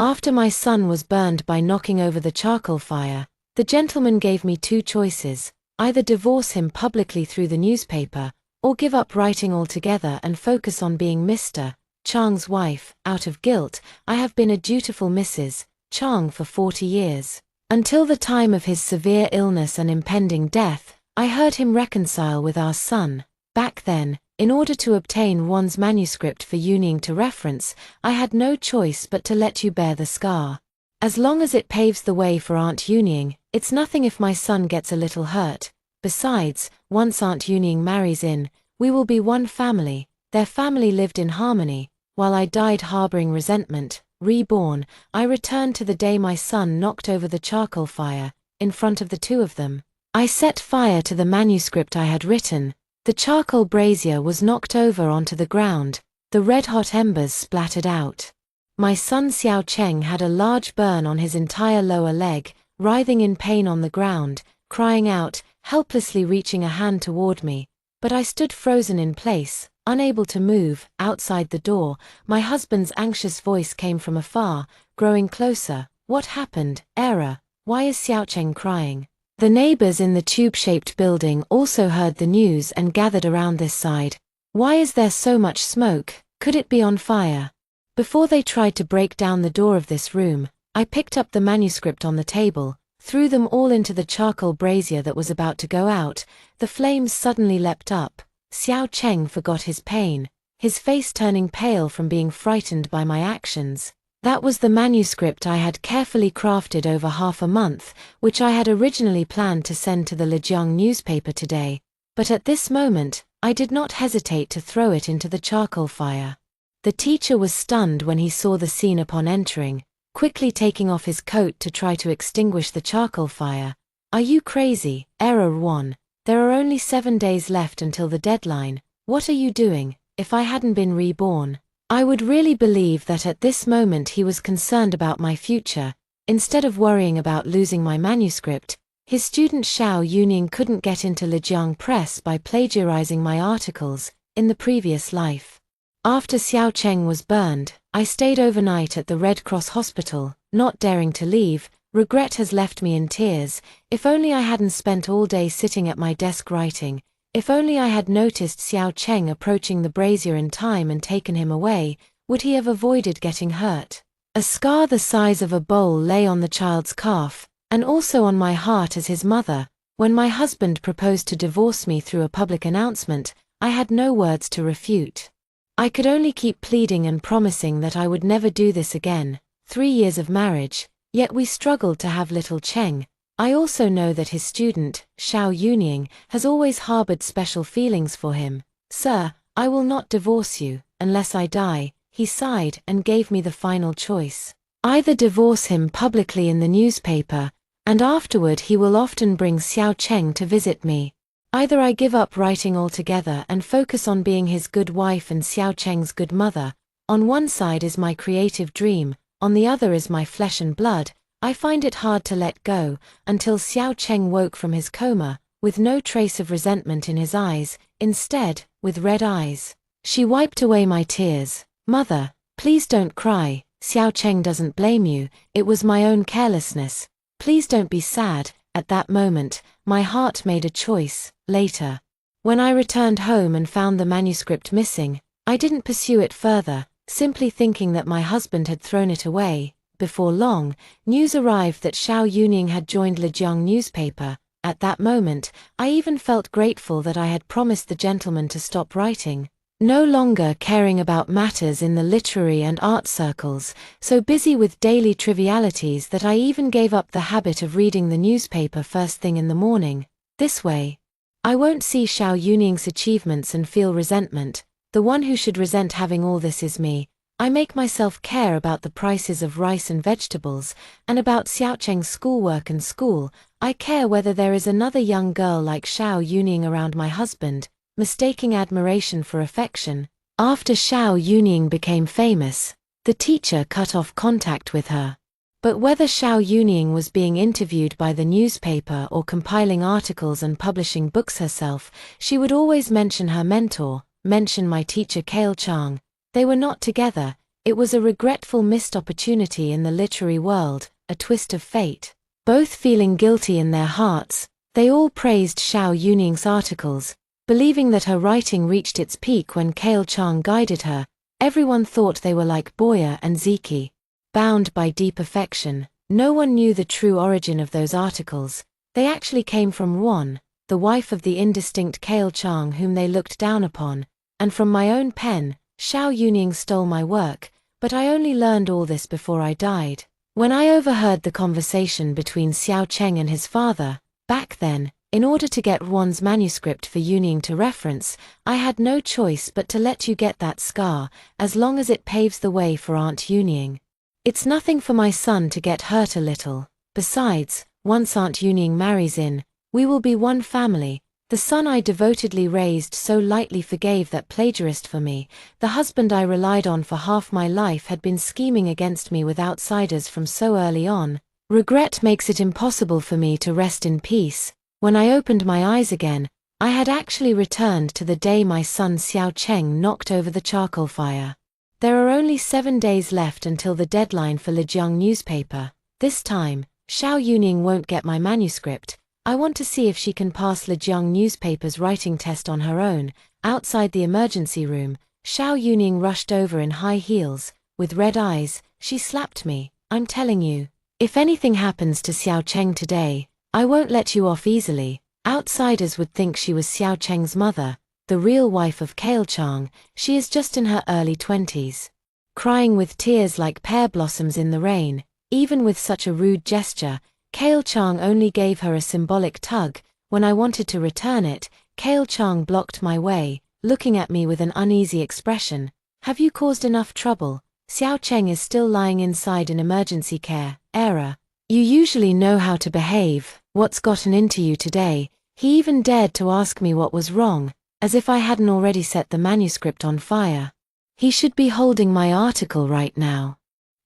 After my son was burned by knocking over the charcoal fire, the gentleman gave me two choices: either divorce him publicly through the newspaper, or give up writing altogether and focus on being Mr. Chang's wife. Out of guilt, I have been a dutiful Mrs. Chang for 40 years. Until the time of his severe illness and impending death, I heard him reconcile with our son. Back then, in order to obtain one's manuscript for Yuning to reference, I had no choice but to let you bear the scar. As long as it paves the way for Aunt Yuning, it's nothing if my son gets a little hurt. Besides, once Aunt Yuning marries in, we will be one family. Their family lived in harmony, while I died harboring resentment. Reborn, I returned to the day my son knocked over the charcoal fire, in front of the two of them. I set fire to the manuscript I had written. The charcoal brazier was knocked over onto the ground. The red-hot embers splattered out. My son Xiao Cheng had a large burn on his entire lower leg, writhing in pain on the ground, crying out, helplessly reaching a hand toward me. But I stood frozen in place, unable to move. Outside the door, my husband's anxious voice came from afar, growing closer. What happened, Era? Why is Xiao Cheng crying? The neighbors in the tube-shaped building also heard the news and gathered around this side. Why is there so much smoke? Could it be on fire? Before they tried to break down the door of this room, I picked up the manuscript on the table, threw them all into the charcoal brazier that was about to go out. The flames suddenly leapt up. Xiao Cheng forgot his pain, his face turning pale from being frightened by my actions. That was the manuscript I had carefully crafted over half a month, which I had originally planned to send to the Lijiang newspaper today. But at this moment, I did not hesitate to throw it into the charcoal fire. The teacher was stunned when he saw the scene upon entering, quickly taking off his coat to try to extinguish the charcoal fire. Are you crazy, Error 1? There are only 7 days left until the deadline. What are you doing? If I hadn't been reborn, I would really believe that at this moment he was concerned about my future, instead of worrying about losing my manuscript. His student Xiao Yuning couldn't get into Lijiang Press by plagiarizing my articles in the previous life. After Xiao Cheng was burned, I stayed overnight at the Red Cross hospital, not daring to leave. Regret has left me in tears. If only I hadn't spent all day sitting at my desk writing. If only I had noticed Xiao Cheng approaching the brazier in time and taken him away, would he have avoided getting hurt? A scar the size of a bowl lay on the child's calf, and also on my heart as his mother. When my husband proposed to divorce me through a public announcement, I had no words to refute. I could only keep pleading and promising that I would never do this again. 3 years of marriage, yet we struggled to have little Cheng. I also know that his student, Xiao Yuning, has always harbored special feelings for him. Sir, I will not divorce you, unless I die, he sighed and gave me the final choice. Either divorce him publicly in the newspaper, and afterward he will often bring Xiao Cheng to visit me. Either I give up writing altogether and focus on being his good wife and Xiao Cheng's good mother. On one side is my creative dream, on the other is my flesh and blood. I find it hard to let go, until Xiao Cheng woke from his coma, with no trace of resentment in his eyes, instead, with red eyes. She wiped away my tears. Mother, please don't cry. Xiao Cheng doesn't blame you, it was my own carelessness. Please don't be sad. At that moment, my heart made a choice. Later, when I returned home and found the manuscript missing, I didn't pursue it further, simply thinking that my husband had thrown it away. Before long, news arrived that Xiao Yuning had joined Lijiang newspaper. At that moment, I even felt grateful that I had promised the gentleman to stop writing. No longer caring about matters in the literary and art circles, so busy with daily trivialities that I even gave up the habit of reading the newspaper first thing in the morning. This way, I won't see Xiao Yuning's achievements and feel resentment. The one who should resent having all this is me. I make myself care about the prices of rice and vegetables, and about Xiao Cheng's schoolwork and school. I care whether there is another young girl like Xiao Yuning around my husband, mistaking admiration for affection. After Xiao Yuning became famous, the teacher cut off contact with her. But whether Xiao Yuning was being interviewed by the newspaper or compiling articles and publishing books herself, she would always mention her mentor, mention my teacher Kale Chang. They were not together, It was a regretful missed opportunity in the literary world, a twist of fate. Both feeling guilty in their hearts, they all praised Xiao Yuning's articles, believing that her writing reached its peak when Kale Chang guided her. Everyone thought they were like Boya and Ziki, bound by deep affection. No one knew the true origin of those articles. They actually came from Wan, the wife of the indistinct Kale Chang whom they looked down upon, and from my own pen. Xiao Yuning stole my work, but I only learned all this before I died. When I overheard the conversation between Xiao Cheng and his father, back then, in order to get Wan's manuscript for Yuning to reference, I had no choice but to let you get that scar, as long as it paves the way for Aunt Yuning. It's nothing for my son to get hurt a little. Besides, once Aunt Yuning marries in, we will be one family. The son I devotedly raised so lightly forgave that plagiarist for me. The husband I relied on for half my life had been scheming against me with outsiders from so early on. Regret makes it impossible for me to rest in peace. When I opened my eyes again, I had actually returned to the day my son Xiao Cheng knocked over the charcoal fire. There are only 7 days left until the deadline for Lijiang newspaper. This time, Xiao Yuning won't get my manuscript. I want to see if she can pass Lijiang newspaper's writing test on her own. Outside the emergency room, Xiao Yuning rushed over in high heels. With red eyes, she slapped me. I'm telling you, if anything happens to Xiao Cheng today, I won't let you off easily. Outsiders would think she was Xiao Cheng's mother, the real wife of Kale Chang. She is just in her early 20s. Crying with tears like pear blossoms in the rain, even with such a rude gesture, Kale Chang only gave her a symbolic tug. When I wanted to return it, Kale Chang blocked my way, looking at me with an uneasy expression. Have you caused enough trouble? Xiao Cheng is still lying inside in emergency care. Error. You usually know how to behave. What's gotten into you today? He even dared to ask me what was wrong, as if I hadn't already set the manuscript on fire. He should be holding my article right now.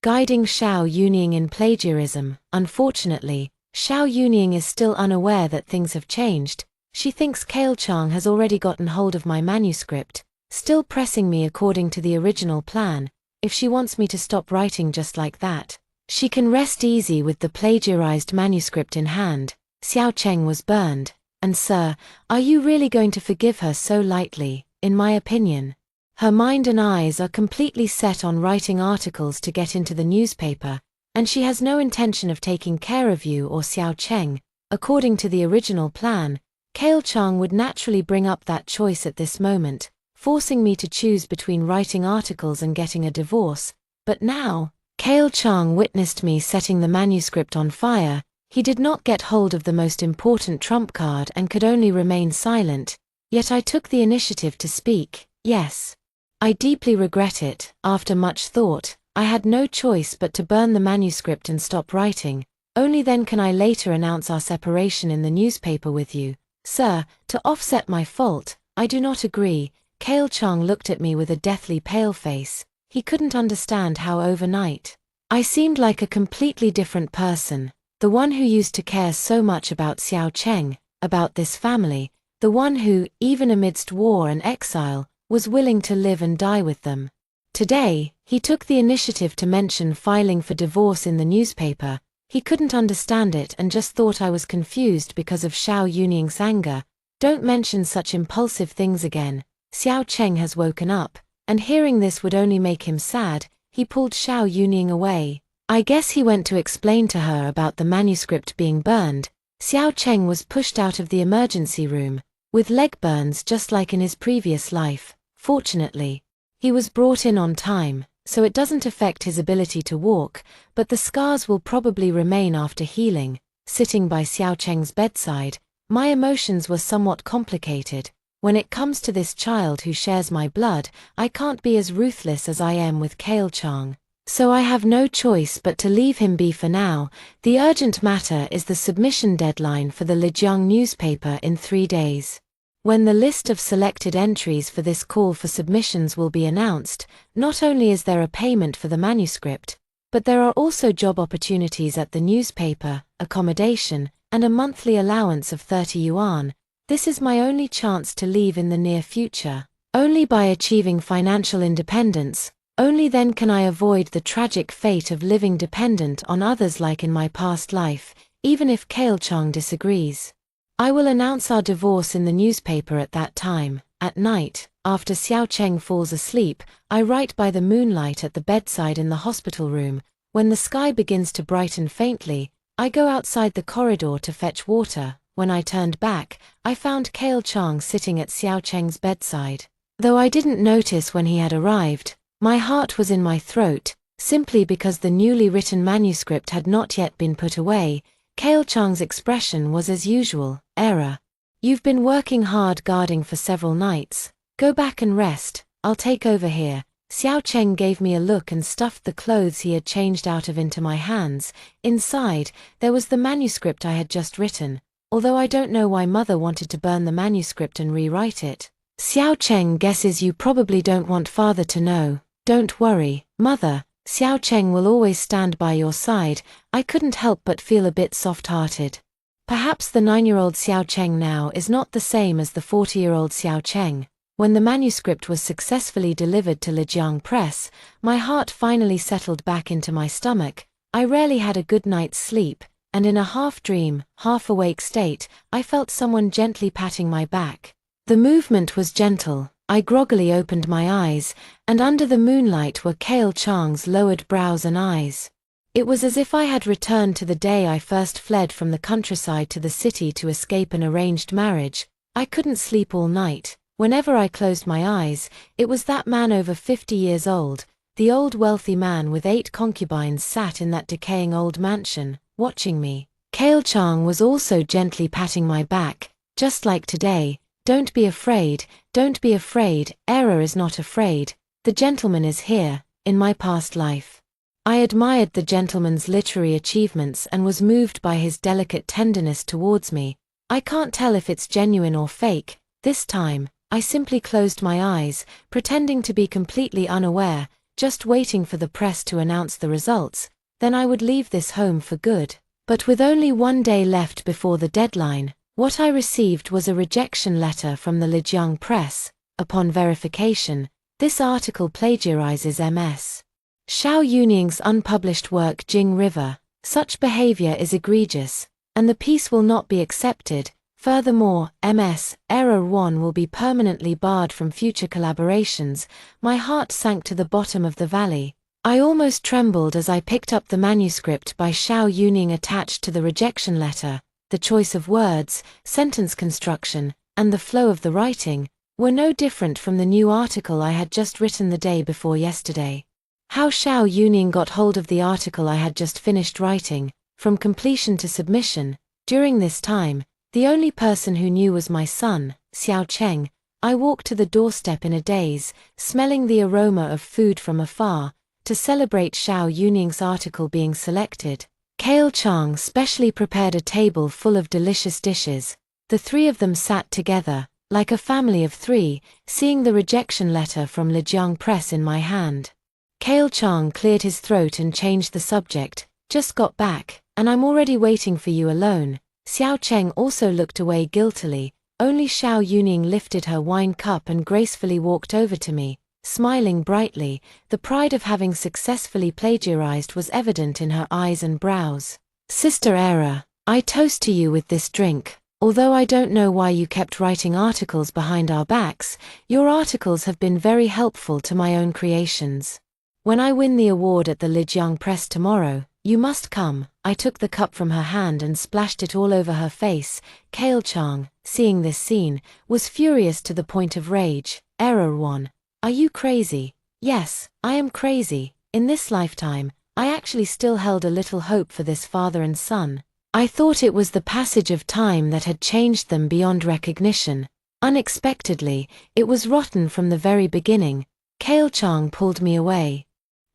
Guiding Xiao Yuning in plagiarism. Unfortunately, Xiao Yuning is still unaware that things have changed. She thinks Kale Chang has already gotten hold of my manuscript, still pressing me according to the original plan. If she wants me to stop writing just like that, she can rest easy with the plagiarized manuscript in hand. Xiao Cheng was burned. And sir, are you really going to forgive her so lightly? In my opinion, her mind and eyes are completely set on writing articles to get into the newspaper, and she has no intention of taking care of you or Xiao Cheng. According to the original plan, Kale Chang would naturally bring up that choice at this moment, forcing me to choose between writing articles and getting a divorce. But now, Kale Chang witnessed me setting the manuscript on fire. He did not get hold of the most important trump card and could only remain silent. Yet I took the initiative to speak. Yes. I deeply regret it. After much thought, I had no choice but to burn the manuscript and stop writing. Only then can I later announce our separation in the newspaper with you. Sir, to offset my fault, I do not agree. Kale Chang looked at me with a deathly pale face. He couldn't understand how overnight I seemed like a completely different person. The one who used to care so much about Xiao Cheng, about this family, the one who, even amidst war and exile, was willing to live and die with them. Today, he took the initiative to mention filing for divorce in the newspaper. He couldn't understand it and just thought I was confused because of Xiao Yuning's anger. Don't mention such impulsive things again. Xiao Cheng has woken up, and hearing this would only make him sad. He pulled Xiao Yuning away. I guess he went to explain to her about the manuscript being burned. Xiao Cheng was pushed out of the emergency room, with leg burns just like in his previous life. Fortunately, he was brought in on time, so it doesn't affect his ability to walk, but the scars will probably remain after healing. Sitting by Xiao Cheng's bedside, my emotions were somewhat complicated. When it comes to this child who shares my blood, I can't be as ruthless as I am with Kale Chang. So I have no choice but to leave him be for now. The urgent matter is the submission deadline for the Lijiang newspaper in 3 days. When the list of selected entries for this call for submissions will be announced, not only is there a payment for the manuscript, but there are also job opportunities at the newspaper, accommodation, and a monthly allowance of 30 yuan. This is my only chance to leave in the near future. Only by achieving financial independence Only then can I avoid the tragic fate of living dependent on others like in my past life, even if Kale Chang disagrees. I will announce our divorce in the newspaper at that time. At night, after Xiao Cheng falls asleep, I write by the moonlight at the bedside in the hospital room. When the sky begins to brighten faintly, I go outside the corridor to fetch water. When I turned back, I found Kale Chang sitting at Xiao Cheng's bedside. Though I didn't notice when he had arrived, my heart was in my throat, simply because the newly written manuscript had not yet been put away. Kale Chang's expression was as usual, error. You've been working hard guarding for several nights. Go back and rest, I'll take over here. Xiao Cheng gave me a look and stuffed the clothes he had changed out of into my hands. Inside, there was the manuscript I had just written, although I don't know why Mother wanted to burn the manuscript and rewrite it. Xiao Cheng guesses you probably don't want Father to know. Don't worry, Mother, Xiao Cheng will always stand by your side. I couldn't help but feel a bit soft-hearted. Perhaps the 9-year-old Xiao Cheng now is not the same as the 40-year-old Xiao Cheng. When the manuscript was successfully delivered to Lijiang Press, my heart finally settled back into my stomach. I rarely had a good night's sleep, and in a half-dream, half-awake state, I felt someone gently patting my back. The movement was gentle. I groggily opened my eyes, and under the moonlight were Kale Chang's lowered brows and eyes. It was as if I had returned to the day I first fled from the countryside to the city to escape an arranged marriage. I couldn't sleep all night. Whenever I closed my eyes, it was that man over 50 years old, the old wealthy man with 8 concubines sat in that decaying old mansion, watching me. Kale Chang was also gently patting my back, just like today. Don't be afraid, Error is not afraid, the gentleman is here, in my past life. I admired the gentleman's literary achievements and was moved by his delicate tenderness towards me. I can't tell if it's genuine or fake. This time, I simply closed my eyes, pretending to be completely unaware, just waiting for the press to announce the results. Then I would leave this home for good. But with only 1 day left before the deadline, what I received was a rejection letter from the Lijiang Press. Upon verification, this article plagiarizes Ms. Xiao Yuning's unpublished work Jing River. Such behavior is egregious, and the piece will not be accepted. Furthermore, Ms. Error 1 will be permanently barred from future collaborations. My heart sank to the bottom of the valley. I almost trembled as I picked up the manuscript by Xiao Yuning attached to the rejection letter. The choice of words, sentence construction, and the flow of the writing were no different from the new article I had just written the day before yesterday. How Xiao Yuning got hold of the article I had just finished writing, from completion to submission, during this time, the only person who knew was my son, Xiao Cheng. I walked to the doorstep in a daze, smelling the aroma of food from afar, to celebrate Xiao Yuning's article being selected. Kale Chang specially prepared a table full of delicious dishes. The 3 of them sat together, like a family of 3, seeing the rejection letter from Lijiang Press in my hand. Kale Chang cleared his throat and changed the subject. Just got back, and I'm already waiting for you alone. Xiao Cheng also looked away guiltily. Only Xiao Yuning lifted her wine cup and gracefully walked over to me, smiling brightly. The pride of having successfully plagiarized was evident in her eyes and brows. Sister Error, I toast to you with this drink. Although I don't know why you kept writing articles behind our backs, your articles have been very helpful to my own creations. When I win the award at the Lijiang Press tomorrow, you must come. I took the cup from her hand and splashed it all over her face. Kale Chang, seeing this scene, was furious to the point of rage. Error 1. Are you crazy? Yes, I am crazy. In this lifetime, I actually still held a little hope for this father and son. I thought it was the passage of time that had changed them beyond recognition. Unexpectedly, it was rotten from the very beginning. Kale Chang pulled me away.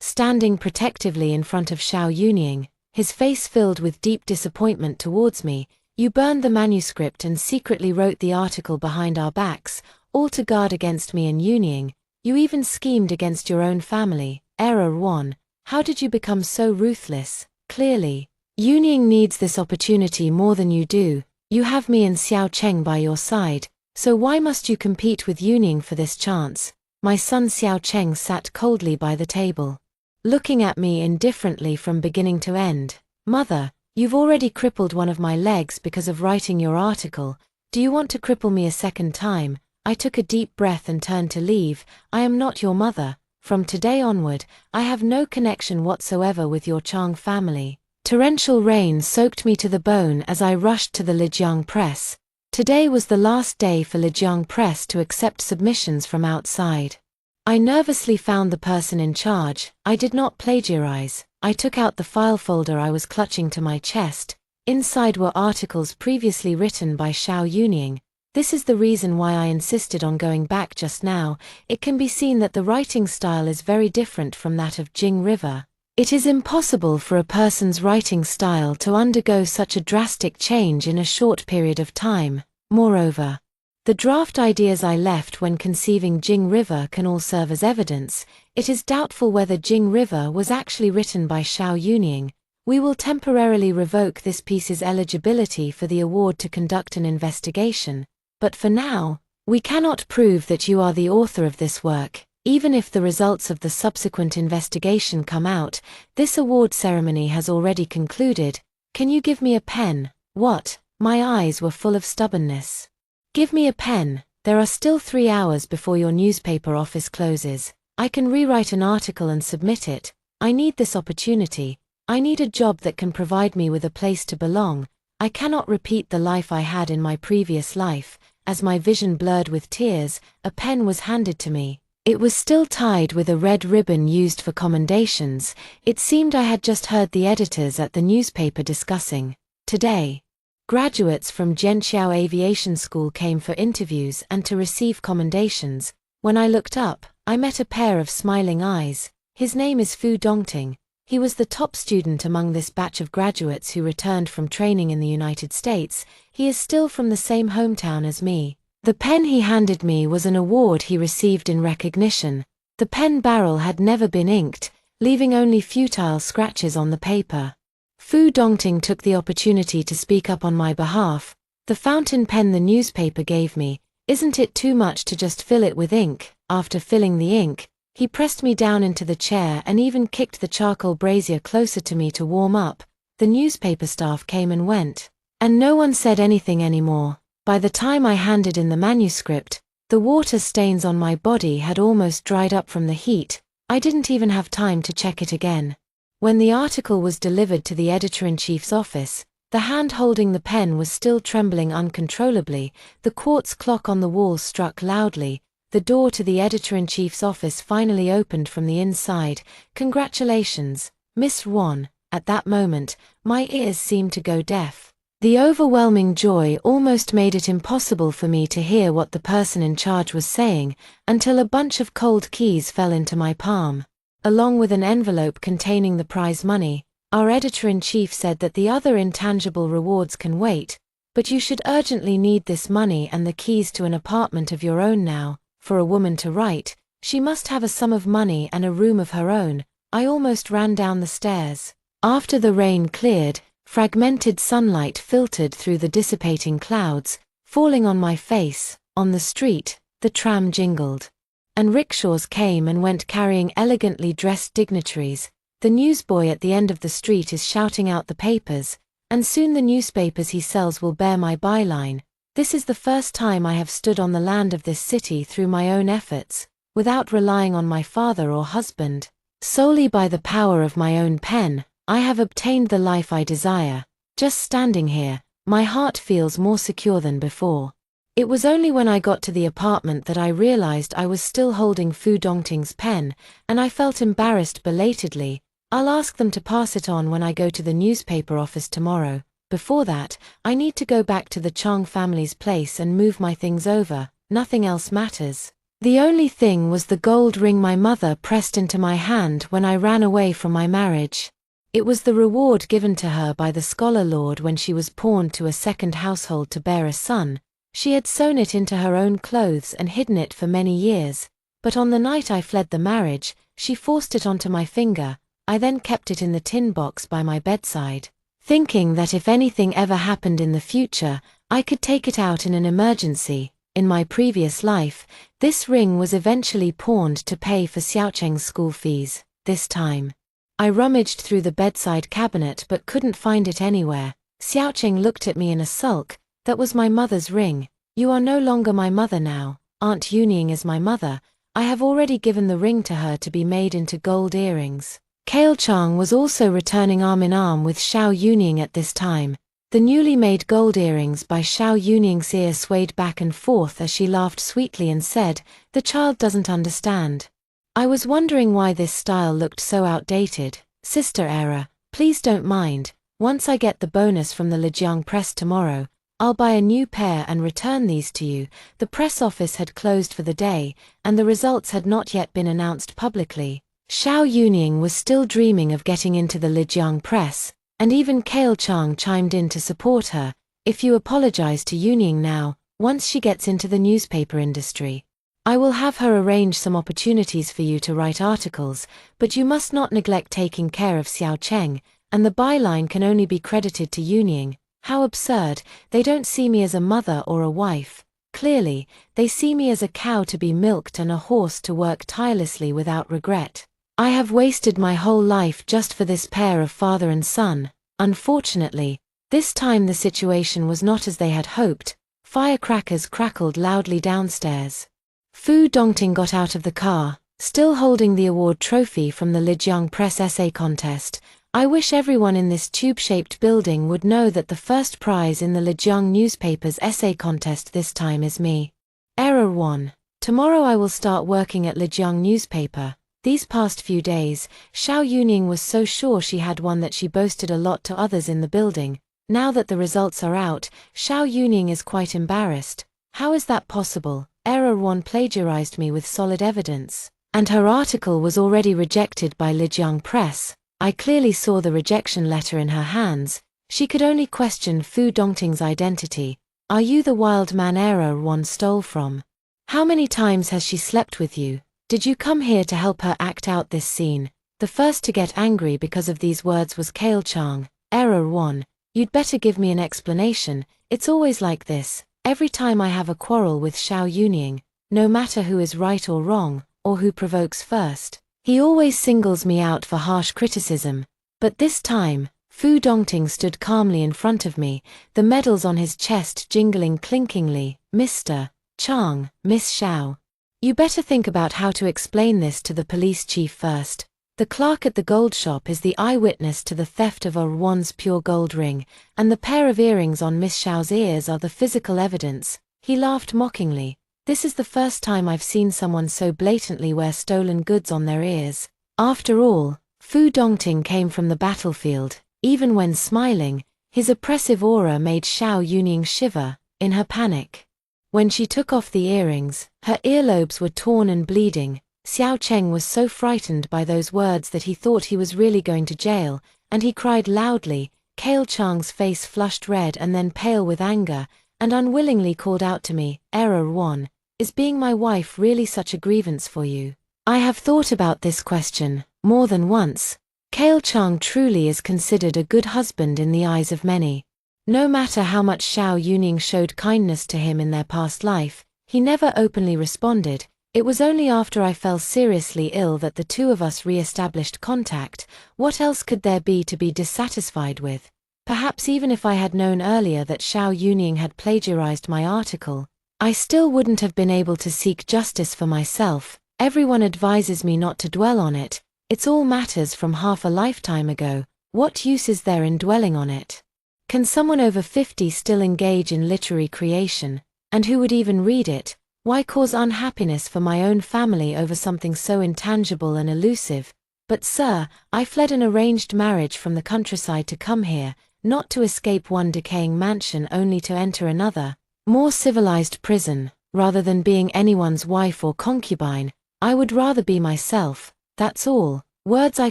Standing protectively in front of Xiao Yuning, his face filled with deep disappointment towards me, you burned the manuscript and secretly wrote the article behind our backs, all to guard against me and Yuning. You even schemed against your own family. Error 1. How did you become so ruthless? Clearly, Yuning needs this opportunity more than you do. You have me and Xiao Cheng by your side, so why must you compete with Yuning for this chance? My son Xiao Cheng sat coldly by the table, looking at me indifferently from beginning to end. Mother, you've already crippled one of my legs because of writing your article. Do you want to cripple me a second time? I took a deep breath and turned to leave. I am not your mother. From today onward, I have no connection whatsoever with your Chang family. Torrential rain soaked me to the bone as I rushed to the Lijiang press. Today was the last day for Lijiang press to accept submissions from outside. I nervously found the person in charge. I did not plagiarize. I took out the file folder I was clutching to my chest. Inside were articles previously written by Xiao Yuning. This is the reason why I insisted on going back just now. It can be seen that the writing style is very different from that of Jing River. It is impossible for a person's writing style to undergo such a drastic change in a short period of time. Moreover, the draft ideas I left when conceiving Jing River can all serve as evidence. It is doubtful whether Jing River was actually written by Xiao Yuning. We will temporarily revoke this piece's eligibility for the award to conduct an investigation, but for now, we cannot prove that you are the author of this work. Even if the results of the subsequent investigation come out, this award ceremony has already concluded. Can you give me a pen? What? My eyes were full of stubbornness. Give me a pen. There are still 3 hours before your newspaper office closes. I can rewrite an article and submit it. I need this opportunity. I need a job that can provide me with a place to belong. I cannot repeat the life I had in my previous life. As my vision blurred with tears, a pen was handed to me. It was still tied with a red ribbon used for commendations. It seemed I had just heard the editors at the newspaper discussing. Today, graduates from Zhenqiao Aviation School came for interviews and to receive commendations. When I looked up, I met a pair of smiling eyes. His name is Fu Dongting. He was the top student among this batch of graduates who returned from training in the United States. He is still from the same hometown as me. The pen he handed me was an award he received in recognition. The pen barrel had never been inked, leaving only futile scratches on the paper. Fu Dongting took the opportunity to speak up on my behalf. The fountain pen the newspaper gave me, isn't it too much to just fill it with ink? After filling the ink, he pressed me down into the chair and even kicked the charcoal brazier closer to me to warm up. The newspaper staff came and went, and no one said anything anymore. By the time I handed in the manuscript, the water stains on my body had almost dried up from the heat. I didn't even have time to check it again. When the article was delivered to the editor-in-chief's office, the hand holding the pen was still trembling uncontrollably. The quartz clock on the wall struck loudly. The door to the editor-in-chief's office finally opened from the inside. Congratulations, Miss Wan. At that moment, my ears seemed to go deaf. The overwhelming joy almost made it impossible for me to hear what the person in charge was saying, until a bunch of cold keys fell into my palm. Along with an envelope containing the prize money, our editor-in-chief said that the other intangible rewards can wait, but you should urgently need this money and the keys to an apartment of your own now. For a woman to write, she must have a sum of money and a room of her own. I almost ran down the stairs. After the rain cleared, fragmented sunlight filtered through the dissipating clouds, falling on my face. On the street, the tram jingled, and rickshaws came and went carrying elegantly dressed dignitaries. The newsboy at the end of the street is shouting out the papers, and soon the newspapers he sells will bear my byline. This is the first time I have stood on the land of this city through my own efforts, without relying on my father or husband. Solely by the power of my own pen, I have obtained the life I desire. Just standing here, my heart feels more secure than before. It was only when I got to the apartment that I realized I was still holding Fu Dongting's pen, and I felt embarrassed belatedly. I'll ask them to pass it on when I go to the newspaper office tomorrow. Before that, I need to go back to the Chang family's place and move my things over. Nothing else matters. The only thing was the gold ring my mother pressed into my hand when I ran away from my marriage. It was the reward given to her by the scholar lord when she was pawned to a second household to bear a son. She had sewn it into her own clothes and hidden it for many years, but on the night I fled the marriage, she forced it onto my finger. I then kept it in the tin box by my bedside, thinking that if anything ever happened in the future, I could take it out in an emergency. In my previous life, this ring was eventually pawned to pay for Xiaocheng's school fees. This time, I rummaged through the bedside cabinet but couldn't find it anywhere. Xiaocheng looked at me in a sulk. That was my mother's ring. You are no longer my mother now. Aunt Yuning is my mother. I have already given the ring to her to be made into gold earrings. Kale Chang was also returning arm in arm with Xiao Yuning at this time. The newly made gold earrings by Xiao Yuning's ear swayed back and forth as she laughed sweetly and said, "The child doesn't understand." I was wondering why this style looked so outdated. Sister Era, please don't mind. Once I get the bonus from the Lijiang press tomorrow, I'll buy a new pair and return these to you. The press office had closed for the day, and the results had not yet been announced publicly. Xiao Yuning was still dreaming of getting into the Lijiang press, and even Kale Chang chimed in to support her. If you apologize to Yuning now, once she gets into the newspaper industry, I will have her arrange some opportunities for you to write articles, but you must not neglect taking care of Xiao Cheng, and the byline can only be credited to Yuning. How absurd, they don't see me as a mother or a wife. Clearly, they see me as a cow to be milked and a horse to work tirelessly without regret. I have wasted my whole life just for this pair of father and son. Unfortunately, this time the situation was not as they had hoped. Firecrackers crackled loudly downstairs. Fu Dongting got out of the car, still holding the award trophy from the Lijiang Press essay contest. I wish everyone in this tube-shaped building would know that the first prize in the Lijiang newspaper's essay contest this time is me. Error 1. Tomorrow I will start working at Lijiang newspaper. These past few days, Xiao Yuning was so sure she had won that she boasted a lot to others in the building. Now that the results are out, Xiao Yuning is quite embarrassed. How is that possible? Error 1 plagiarized me with solid evidence, and her article was already rejected by Lijiang Press. I clearly saw the rejection letter in her hands. She could only question Fu Dongting's identity. Are you the wild man Error 1 stole from? How many times has she slept with you? Did you come here to help her act out this scene? The first to get angry because of these words was Kale Chang. Error 1, you'd better give me an explanation. It's always like this. Every time I have a quarrel with Xiao Yuning, no matter who is right or wrong, or who provokes first, he always singles me out for harsh criticism. But this time, Fu Dongting stood calmly in front of me, the medals on his chest jingling clinkingly. Mr. Chang, Miss Xiao. You better think about how to explain this to the police chief first. The clerk at the gold shop is the eyewitness to the theft of Erwan's pure gold ring, and the pair of earrings on Miss Xiao's ears are the physical evidence. He laughed mockingly. This is the first time I've seen someone so blatantly wear stolen goods on their ears. After all, Fu Dongting came from the battlefield. Even when smiling, his oppressive aura made Xiao Yuning shiver, in her panic. When she took off the earrings, her earlobes were torn and bleeding. Xiao Cheng was so frightened by those words that he thought he was really going to jail, and he cried loudly. Kale Chang's face flushed red and then pale with anger, and unwillingly called out to me, Error 1, is being my wife really such a grievance for you? I have thought about this question, more than once. Kale Chang truly is considered a good husband in the eyes of many. No matter how much Xiao Yuning showed kindness to him in their past life, he never openly responded. It was only after I fell seriously ill that the two of us re-established contact. What else could there be to be dissatisfied with? Perhaps even if I had known earlier that Xiao Yuning had plagiarized my article, I still wouldn't have been able to seek justice for myself. Everyone advises me not to dwell on it. It's all matters from half a lifetime ago. What use is there in dwelling on it? Can someone over 50 still engage in literary creation? And who would even read it? Why cause unhappiness for my own family over something so intangible and elusive? But sir, I fled an arranged marriage from the countryside to come here, not to escape one decaying mansion only to enter another, more civilized prison. Rather than being anyone's wife or concubine, I would rather be myself, that's all. Words I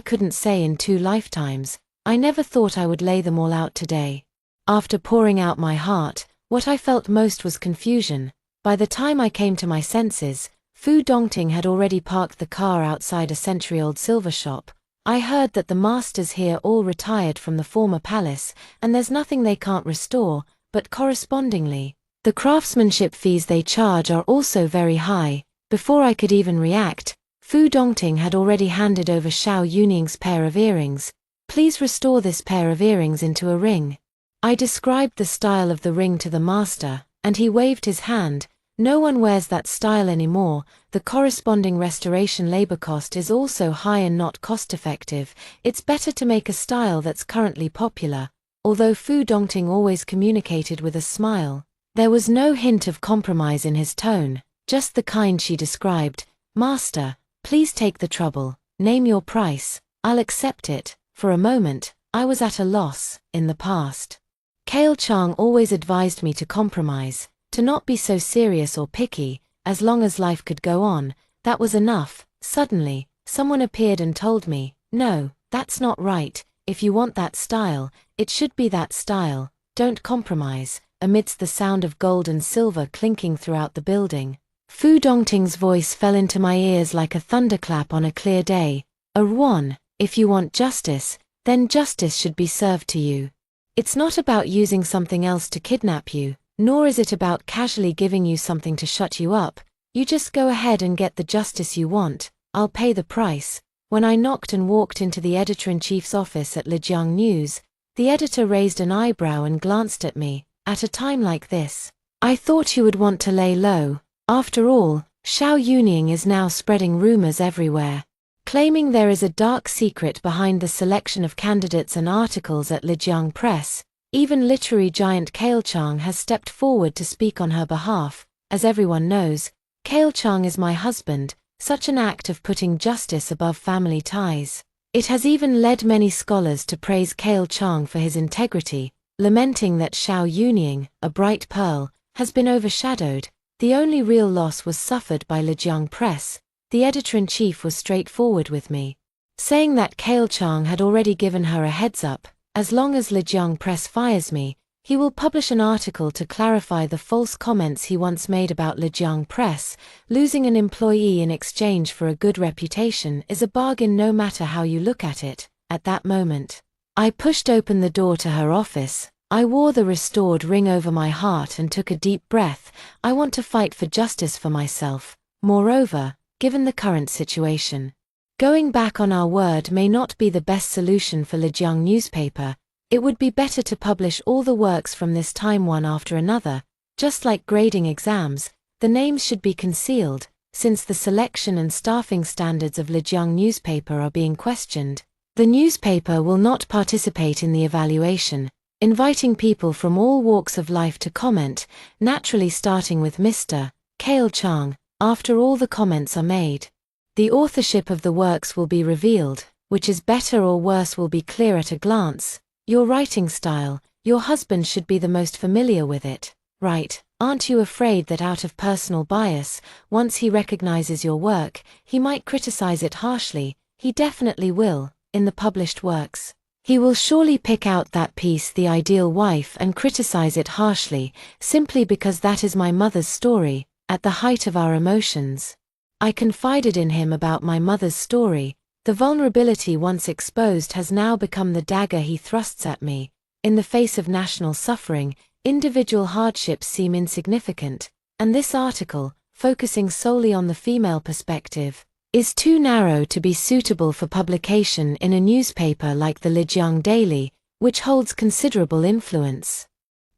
couldn't say in 2 lifetimes. I never thought I would lay them all out today. After pouring out my heart, what I felt most was confusion. By the time I came to my senses, Fu Dongting had already parked the car outside a century-old silver shop. I heard that the masters here all retired from the former palace, and there's nothing they can't restore, but correspondingly, The craftsmanship fees they charge are also very high. Before I could even react, Fu Dongting had already handed over Xiao Yuning's pair of earrings. Please restore this pair of earrings into a ring. I described the style of the ring to the master, and he waved his hand. No one wears that style anymore. The corresponding restoration labor cost is also high and not cost-effective. It's better to make a style that's currently popular. Although Fu Dongting always communicated with a smile, there was no hint of compromise in his tone, just the kind she described. Master, please take the trouble, name your price, I'll accept it. For a moment, I was at a loss. In the past, Kale Chang always advised me to compromise, to not be so serious or picky. As long as life could go on, that was enough. Suddenly, someone appeared and told me, no, that's not right. If you want that style, it should be that style. Don't compromise. Amidst the sound of gold and silver clinking throughout the building, Fu Dongting's voice fell into my ears like a thunderclap on a clear day. Reborn, if you want justice, then justice should be served to you. It's not about using something else to kidnap you, nor is it about casually giving you something to shut you up. You just go ahead and get the justice you want. I'll pay the price. When I knocked and walked into the editor-in-chief's office at Lijiang News, the editor raised an eyebrow and glanced at me. At a time like this, I thought you would want to lay low. After all, Xiao Yuning is now spreading rumors everywhere, claiming there is a dark secret behind the selection of candidates and articles at Lijiang Press. Even literary giant Kale Chang has stepped forward to speak on her behalf. As everyone knows, Kale Chang is my husband. Such an act of putting justice above family ties. It has even led many scholars to praise Kale Chang for his integrity, lamenting that Xiao Yuning, a bright pearl, has been overshadowed. The only real loss was suffered by Lijiang Press. The editor-in-chief was straightforward with me, saying that Kale Chang had already given her a heads-up. As long as Lijiang Press fires me, he will publish an article to clarify the false comments he once made about Lijiang Press. Losing an employee in exchange for a good reputation is a bargain no matter how you look at it. At that moment, I pushed open the door to her office. I wore the restored ring over my heart and took a deep breath. I want to fight for justice for myself. Moreover, given the current situation, going back on our word may not be the best solution for Lijiang newspaper. It would be better to publish all the works from this time one after another. Just like grading exams, the names should be concealed, since the selection and staffing standards of Lijiang newspaper are being questioned. The newspaper will not participate in the evaluation, inviting people from all walks of life to comment, naturally starting with Mr. Kale Chang. After all the comments are made, the authorship of the works will be revealed. Which is better or worse will be clear at a glance. Your writing style, your husband should be the most familiar with it, right? Aren't you afraid that out of personal bias, once he recognizes your work, he might criticize it harshly? He definitely will. In the published works, he will surely pick out that piece, The Ideal Wife, and criticize it harshly, simply because that is my mother's story. At the height of our emotions, I confided in him about my mother's story. The vulnerability once exposed has now become the dagger he thrusts at me. In the face of national suffering, individual hardships seem insignificant, and this article, focusing solely on the female perspective, is too narrow to be suitable for publication in a newspaper like the Lijiang Daily, which holds considerable influence.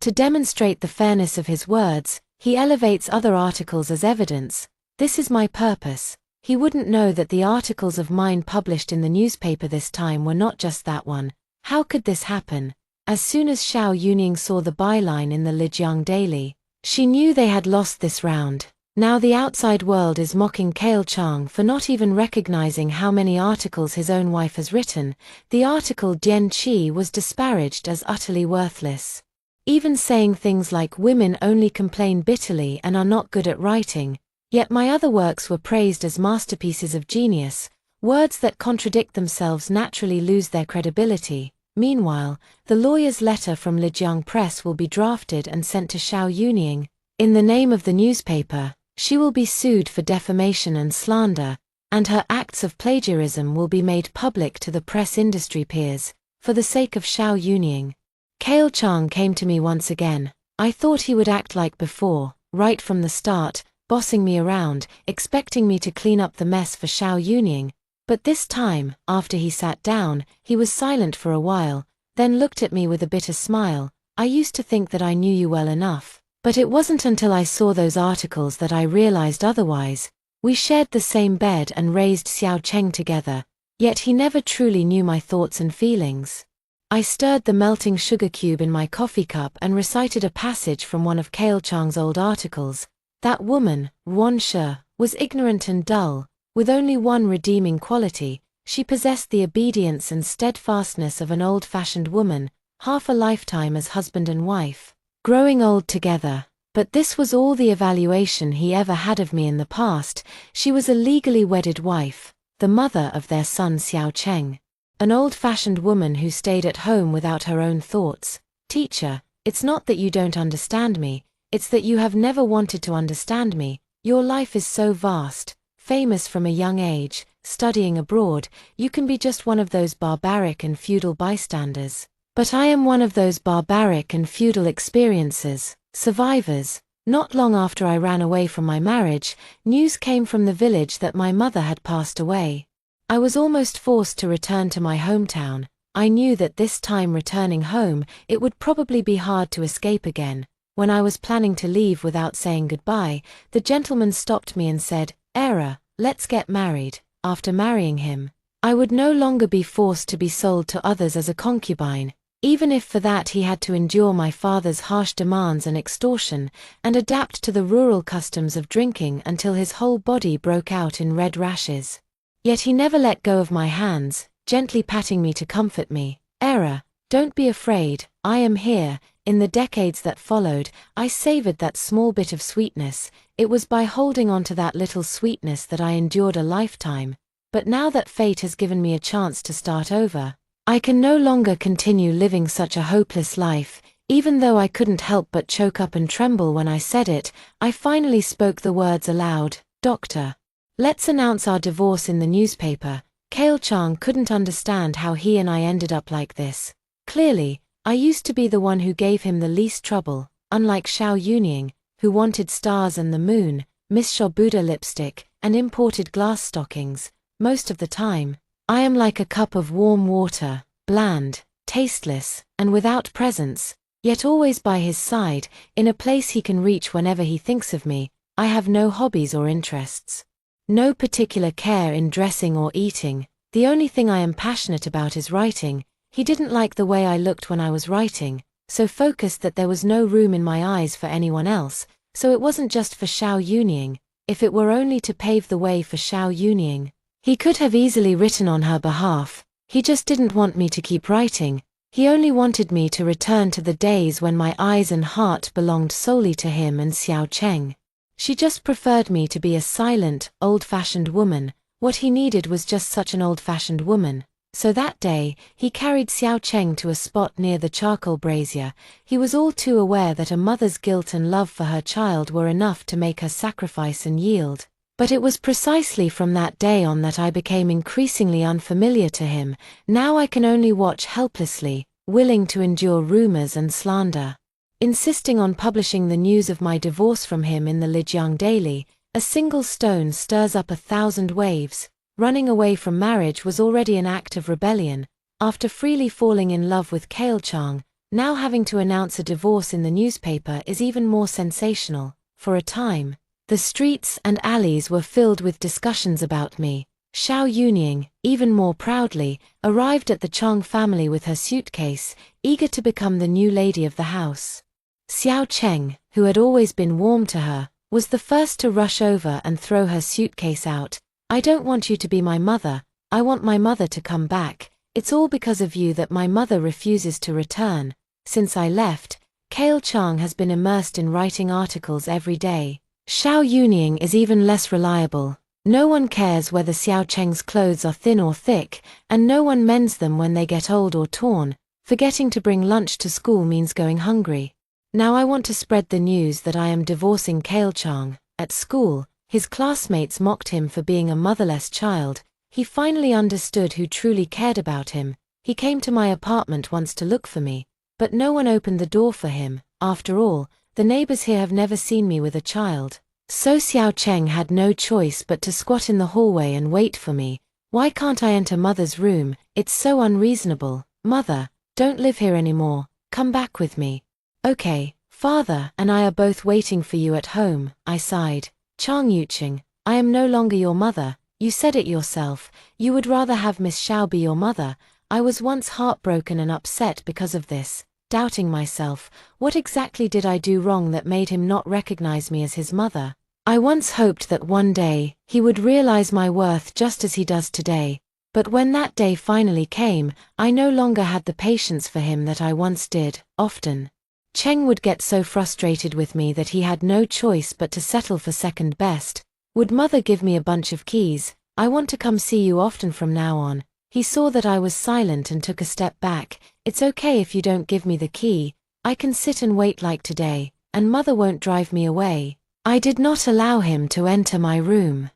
To demonstrate the fairness of his words, he elevates other articles as evidence. This is my purpose. He wouldn't know that the articles of mine published in the newspaper this time were not just that one. How could this happen? As soon as Xiao Yuning saw the byline in the Lijiang Daily, she knew they had lost this round. Now the outside world is mocking Kale Chang for not even recognizing how many articles his own wife has written. The article Dian Qi was disparaged as utterly worthless, even saying things like women only complain bitterly and are not good at writing. Yet my other works were praised as masterpieces of genius. Words that contradict themselves naturally lose their credibility. Meanwhile, the lawyer's letter from Lijiang Press will be drafted and sent to Xiao Yuning. In the name of the newspaper, she will be sued for defamation and slander, and her acts of plagiarism will be made public to the press industry peers. For the sake of Xiao Yuning, Kale Chang came to me once again. I thought he would act like before, right from the start, bossing me around, expecting me to clean up the mess for Xiao Yunying. But this time, after he sat down, he was silent for a while, then looked at me with a bitter smile. I used to think that I knew you well enough, but it wasn't until I saw those articles that I realized otherwise. We shared the same bed and raised Xiao Cheng together, yet he never truly knew my thoughts and feelings. I stirred the melting sugar cube in my coffee cup and recited a passage from one of Kale Chang's old articles. That woman, Wan Shi, was ignorant and dull, with only one redeeming quality. She possessed the obedience and steadfastness of an old-fashioned woman, half a lifetime as husband and wife, growing old together. But this was all the evaluation he ever had of me in the past. She was a legally wedded wife, the mother of their son Xiao Cheng. An old-fashioned woman who stayed at home without her own thoughts. Teacher, it's not that you don't understand me, it's that you have never wanted to understand me. Your life is so vast, famous from a young age, studying abroad, you can be just one of those barbaric and feudal bystanders. But I am one of those barbaric and feudal experiences, survivors. Not long after I ran away from my marriage, news came from the village that my mother had passed away. I was almost forced to return to my hometown. I knew that this time returning home, it would probably be hard to escape again. When I was planning to leave without saying goodbye, the gentleman stopped me and said, "Era, let's get married." After marrying him, I would no longer be forced to be sold to others as a concubine, even if for that he had to endure my father's harsh demands and extortion, and adapt to the rural customs of drinking until his whole body broke out in red rashes. Yet he never let go of my hands, gently patting me to comfort me. "Era, don't be afraid, I am here." In the decades that followed, I savored that small bit of sweetness. It was by holding on to that little sweetness that I endured a lifetime. But now that fate has given me a chance to start over, I can no longer continue living such a hopeless life. Even though I couldn't help but choke up and tremble when I said it, I finally spoke the words aloud. "Doctor, let's announce our divorce in the newspaper." Kale Chang couldn't understand how he and I ended up like this. Clearly, I used to be the one who gave him the least trouble, unlike Xiao Yunying, who wanted stars and the moon, Miss Buddha lipstick, and imported glass stockings. Most of the time, I am like a cup of warm water, bland, tasteless, and without presence, yet always by his side, in a place he can reach whenever he thinks of me. I have no hobbies or interests. No particular care in dressing or eating. The only thing I am passionate about is writing. He didn't like the way I looked when I was writing, so focused that there was no room in my eyes for anyone else, so it wasn't just for Xiao Yunying. If it were only to pave the way for Xiao Yunying, he could have easily written on her behalf. He just didn't want me to keep writing. He only wanted me to return to the days when my eyes and heart belonged solely to him and Xiao Cheng. She just preferred me to be a silent, old-fashioned woman. What he needed was just such an old-fashioned woman. So that day, he carried Xiao Cheng to a spot near the charcoal brazier. He was all too aware that a mother's guilt and love for her child were enough to make her sacrifice and yield. But it was precisely from that day on that I became increasingly unfamiliar to him. Now I can only watch helplessly, willing to endure rumors and slander. Insisting on publishing the news of my divorce from him in the Lijiang Daily, a single stone stirs up 1,000 waves. Running away from marriage was already an act of rebellion. After freely falling in love with Kale Chang, now having to announce a divorce in the newspaper is even more sensational. For a time, the streets and alleys were filled with discussions about me. Xiao Yunying, even more proudly, arrived at the Chang family with her suitcase, eager to become the new lady of the house. Xiao Cheng, who had always been warm to her, was the first to rush over and throw her suitcase out. "I don't want you to be my mother, I want my mother to come back. It's all because of you that my mother refuses to return." Since I left, Kale Chang has been immersed in writing articles every day. Xiao Yunying is even less reliable. No one cares whether Xiao Cheng's clothes are thin or thick, and no one mends them when they get old or torn. Forgetting to bring lunch to school means going hungry. Now I want to spread the news that I am divorcing Kale Chang. At school, his classmates mocked him for being a motherless child. He finally understood who truly cared about him. He came to my apartment once to look for me, but no one opened the door for him. after all, the neighbors here have never seen me with a child. So Xiao Cheng had no choice but to squat in the hallway and wait for me. Why can't I enter Mother's room? It's so unreasonable. Mother, don't live here anymore. Come back with me. Okay, Father and I are both waiting for you at home, I sighed. Chang Yuqing, I am no longer your mother. You said it yourself. You would rather have Miss Xiao be your mother. I was once heartbroken and upset because of this, doubting myself. What exactly did I do wrong that made him not recognize me as his mother? I once hoped that one day, he would realize my worth just as he does today. But when that day finally came, I no longer had the patience for him that I once did. Often, Cheng would get so frustrated with me that he had no choice but to settle for second best. Would Mother give me a bunch of keys? I want to come see you often from now on. He saw that I was silent and took a step back. It's okay if you don't give me the key. I can sit and wait like today, and Mother won't drive me away. I did not allow him to enter my room.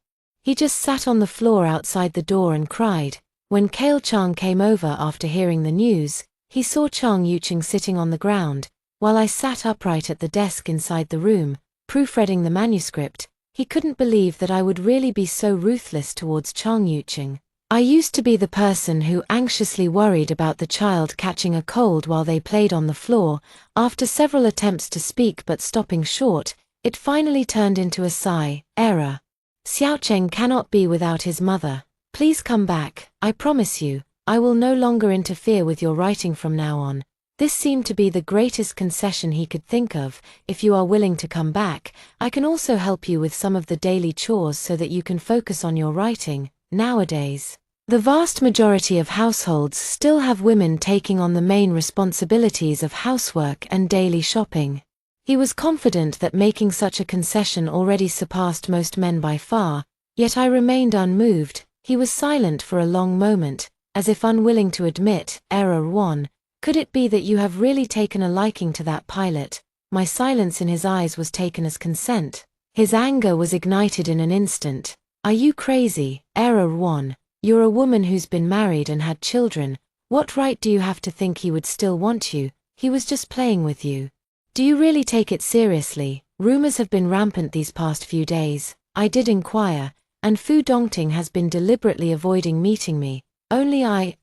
He just sat on the floor outside the door and cried. When Kale Chang came over after hearing the news, he saw Chang Yuqing sitting on the ground, while I sat upright at the desk inside the room, proofreading the manuscript. He couldn't believe that I would really be so ruthless towards Chang Yuqing. I used to be the person who anxiously worried about the child catching a cold while they played on the floor. After several attempts to speak but stopping short, it finally turned into a sigh. Error. Xiao Cheng cannot be without his mother. Please come back, I promise you. I will no longer interfere with your writing from now on. This seemed to be the greatest concession he could think of. If you are willing to come back, I can also help you with some of the daily chores so that you can focus on your writing. Nowadays, the vast majority of households still have women taking on the main responsibilities of housework and daily shopping. He was confident that making such a concession already surpassed most men by far, yet I remained unmoved. He was silent for a long moment, as if unwilling to admit. Error 1. Could it be that you have really taken a liking to that pilot? My silence in his eyes was taken as consent. His anger was ignited in an instant. Are you crazy? Error 1. You're a woman who's been married and had children. What right do you have to think he would still want you? He was just playing with you. Do you really take it seriously? Rumors have been rampant these past few days. I did inquire, and Fu Dongting has been deliberately avoiding meeting me. Only I,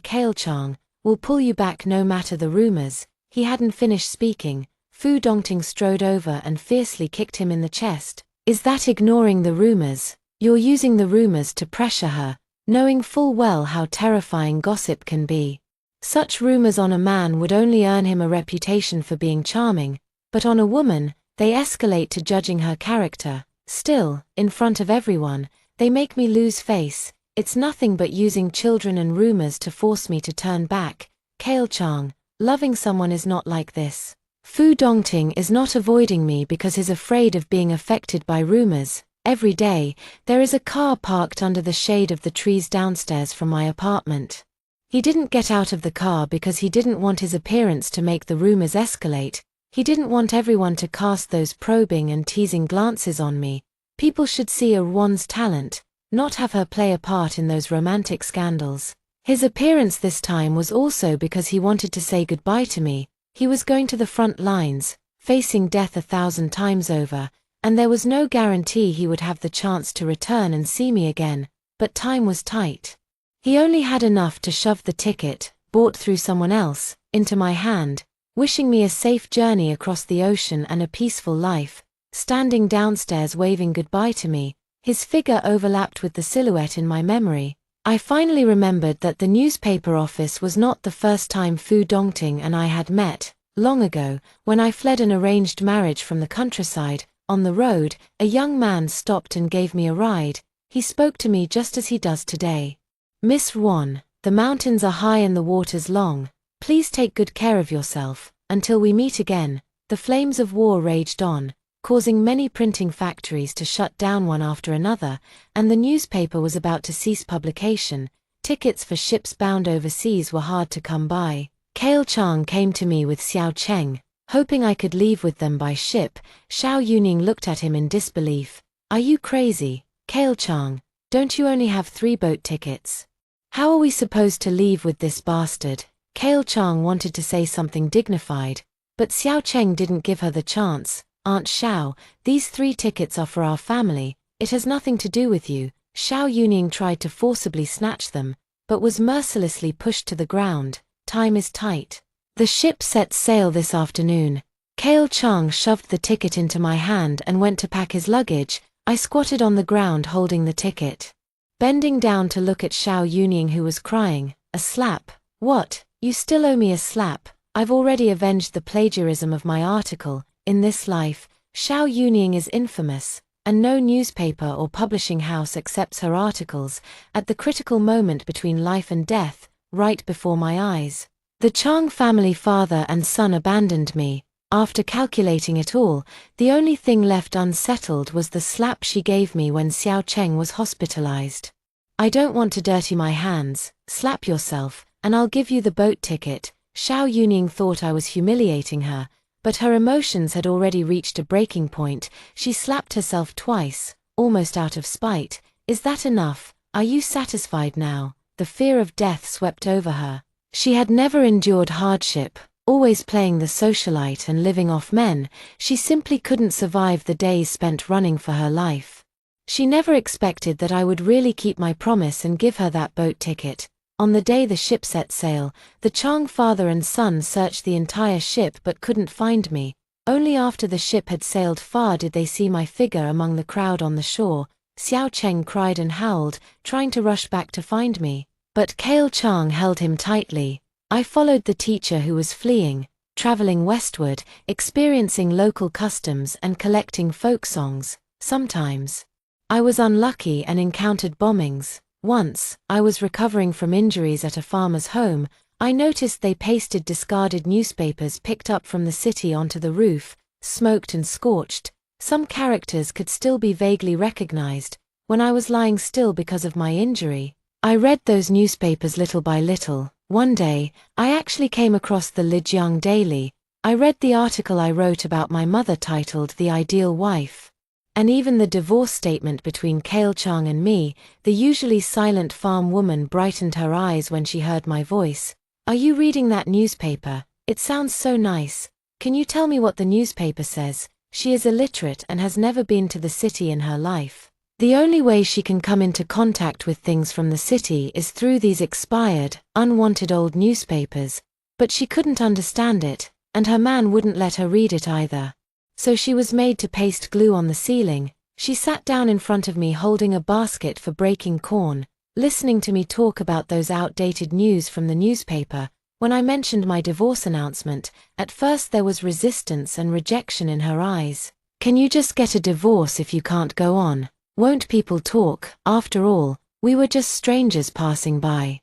Kale Chang, will pull you back no matter the rumors. He hadn't finished speaking. Fu Dongting strode over and fiercely kicked him in the chest. Is that ignoring the rumors? You're using the rumors to pressure her, knowing full well how terrifying gossip can be. Such rumors on a man would only earn him a reputation for being charming, but on a woman, they escalate to judging her character. Still, in front of everyone, they make me lose face. It's nothing but using children and rumors to force me to turn back. Kale Chang, loving someone is not like this. Fu Dongting is not avoiding me because he's afraid of being affected by rumors. Every day, there is a car parked under the shade of the trees downstairs from my apartment. He didn't get out of the car because he didn't want his appearance to make the rumors escalate. He didn't want everyone to cast those probing and teasing glances on me. People should see Erwan's talent, not have her play a part in those romantic scandals. His appearance this time was also because he wanted to say goodbye to me. He was going to the front lines, facing death 1,000 times over, and there was no guarantee he would have the chance to return and see me again, but time was tight. He only had enough to shove the ticket, bought through someone else, into my hand, wishing me a safe journey across the ocean and a peaceful life. Standing downstairs waving goodbye to me, his figure overlapped with the silhouette in my memory. I finally remembered that the newspaper office was not the first time Fu Dongting and I had met. Long ago, when I fled an arranged marriage from the countryside, on the road, a young man stopped and gave me a ride. He spoke to me just as he does today. Miss Wan, the mountains are high and the waters long. Please take good care of yourself. Until we meet again. The flames of war raged on, causing many printing factories to shut down one after another, and the newspaper was about to cease publication. Tickets for ships bound overseas were hard to come by. Kale Chang came to me with Xiao Cheng, hoping I could leave with them by ship. Xiao Yuning looked at him in disbelief. Are you crazy, Kale Chang? Don't you only have 3 boat tickets? How are we supposed to leave with this bastard? Kale Chang wanted to say something dignified, But Xiao Cheng didn't give her the chance. "Aunt Xiao, these 3 tickets are for our family, it has nothing to do with you." Xiao Yuning tried to forcibly snatch them, but was mercilessly pushed to the ground. "Time is tight. The ship sets sail this afternoon." Kail Chang shoved the ticket into my hand and went to pack his luggage. I squatted on the ground holding the ticket, bending down to look at Xiao Yuning, who was crying. "A slap? What? You still owe me a slap? I've already avenged the plagiarism of my article. In this life, Xiao Yuning is infamous, and no newspaper or publishing house accepts her articles. At the critical moment between life and death, right before my eyes, the Chang family father and son abandoned me. After calculating it all, the only thing left unsettled was the slap she gave me when Xiao Cheng was hospitalized. I don't want to dirty my hands. Slap yourself, and I'll give you the boat ticket." Xiao Yuning thought I was humiliating her, but her emotions had already reached a breaking point. She slapped herself twice, almost out of spite. "Is that enough? Are you satisfied now?" The fear of death swept over her. She had never endured hardship, always playing the socialite and living off men. She simply couldn't survive the days spent running for her life. She never expected that I would really keep my promise and give her that boat ticket. On the day the ship set sail, the Chang father and son searched the entire ship but couldn't find me. Only after the ship had sailed far did they see my figure among the crowd on the shore. Xiao Cheng cried and howled, trying to rush back to find me, but Kail Chang held him tightly. I followed the teacher who was fleeing, traveling westward, experiencing local customs and collecting folk songs. Sometimes I was unlucky and encountered bombings. Once, I was recovering from injuries at a farmer's home. I noticed they pasted discarded newspapers picked up from the city onto the roof, smoked and scorched. Some characters could still be vaguely recognized. When I was lying still because of my injury, I read those newspapers little by little. One day, I actually came across the Lijiang Daily. I read the article I wrote about my mother titled "The Ideal Wife." And even the divorce statement between Kail Chang and me. The usually silent farm woman brightened her eyes when she heard my voice. "Are you reading that newspaper? It sounds so nice. Can you tell me what the newspaper says?" She is illiterate and has never been to the city in her life. The only way she can come into contact with things from the city is through these expired, unwanted old newspapers. But she couldn't understand it, and her man wouldn't let her read it either. So she was made to paste glue on the ceiling. She sat down in front of me holding a basket for breaking corn, listening to me talk about those outdated news from the newspaper. When I mentioned my divorce announcement, at first there was resistance and rejection in her eyes. "Can you just get a divorce if you can't go on? Won't people talk? After all, we were just strangers passing by."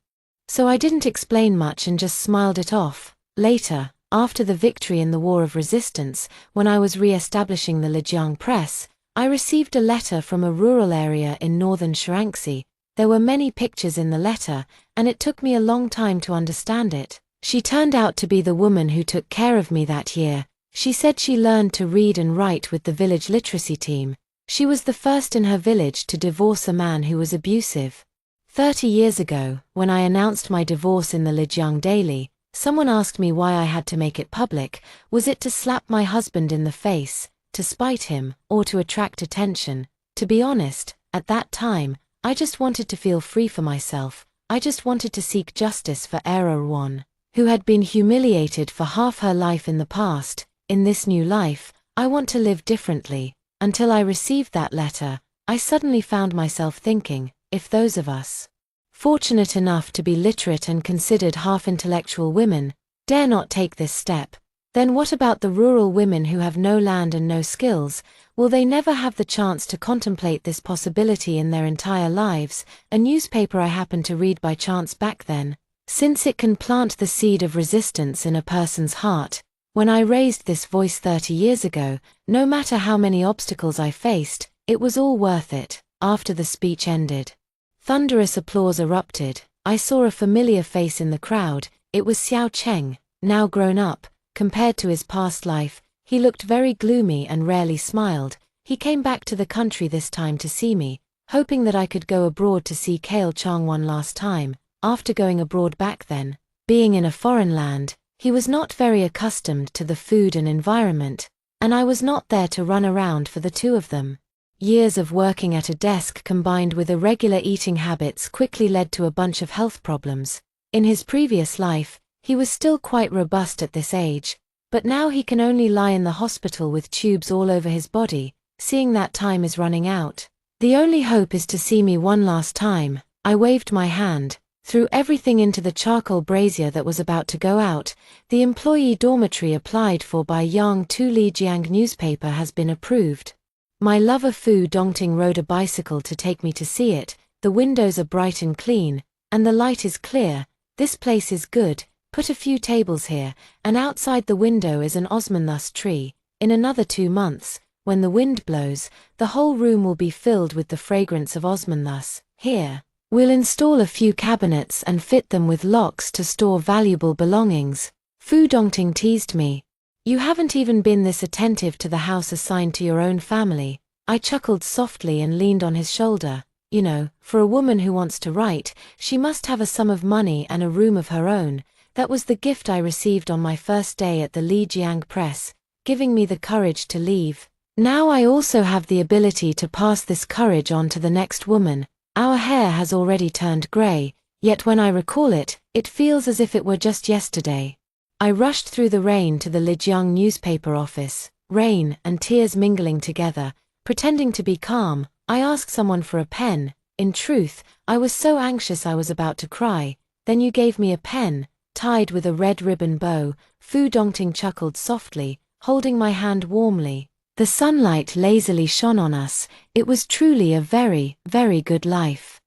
So I didn't explain much and just smiled it off. Later, after the victory in the War of Resistance, when I was re-establishing the Lijiang Press, I received a letter from a rural area in northern Shaanxi. There were many pictures in the letter, and it took me a long time to understand it. She turned out to be the woman who took care of me that year. She said she learned to read and write with the village literacy team. She was the first in her village to divorce a man who was abusive. 30 years ago, when I announced my divorce in the Lijiang Daily, someone asked me why I had to make it public. Was it to slap my husband in the face, to spite him, or to attract attention? To be honest, at that time, I just wanted to feel free for myself. I just wanted to seek justice for Reborn, who had been humiliated for half her life in the past. In this new life, I want to live differently. Until I received that letter, I suddenly found myself thinking, if those of us, fortunate enough to be literate and considered half-intellectual women, dare not take this step, then what about the rural women who have no land and no skills? Will they never have the chance to contemplate this possibility in their entire lives? A newspaper I happened to read by chance back then, since it can plant the seed of resistance in a person's heart. When I raised this voice 30 years ago, no matter how many obstacles I faced, it was all worth it. After the speech ended, thunderous applause erupted. I saw a familiar face in the crowd. It was Xiao Cheng, now grown up. Compared to his past life, he looked very gloomy and rarely smiled. He came back to the country this time to see me, hoping that I could go abroad to see Kail Chang one last time. After going abroad back then, being in a foreign land, He was not very accustomed to the food and environment, and I was not there to run around for the two of them. Years of working at a desk combined with irregular eating habits quickly led to a bunch of health problems. In his previous life, he was still quite robust at this age, but now he can only lie in the hospital with tubes all over his body, seeing that time is running out. The only hope is to see me one last time. I waved my hand, threw everything into the charcoal brazier that was about to go out. The employee dormitory applied for by Yang Tu Lijiang newspaper has been approved. My lover Fu Dongting rode a bicycle to take me to see it. The windows are bright and clean, and the light is clear. This place is good. Put a few tables here, and outside the window is an osmanthus tree. In another 2 months, when the wind blows, the whole room will be filled with the fragrance of osmanthus. Here, we'll install a few cabinets and fit them with locks to store valuable belongings. Fu Dongting teased me. You haven't even been this attentive to the house assigned to your own family. I chuckled softly and leaned on his shoulder. You know, for a woman who wants to write, she must have a sum of money and a room of her own. That was the gift I received on my first day at the Lijiang Press, giving me the courage to leave. Now I also have the ability to pass this courage on to the next woman. Our hair has already turned grey, yet when I recall it, it feels as if it were just yesterday. I rushed through the rain to the Lijiang newspaper office, rain and tears mingling together. Pretending to be calm, I asked someone for a pen. In truth, I was so anxious I was about to cry. Then you gave me a pen, tied with a red ribbon bow. Fu Dongting chuckled softly, holding my hand warmly. The sunlight lazily shone on us. It was truly a very, very good life.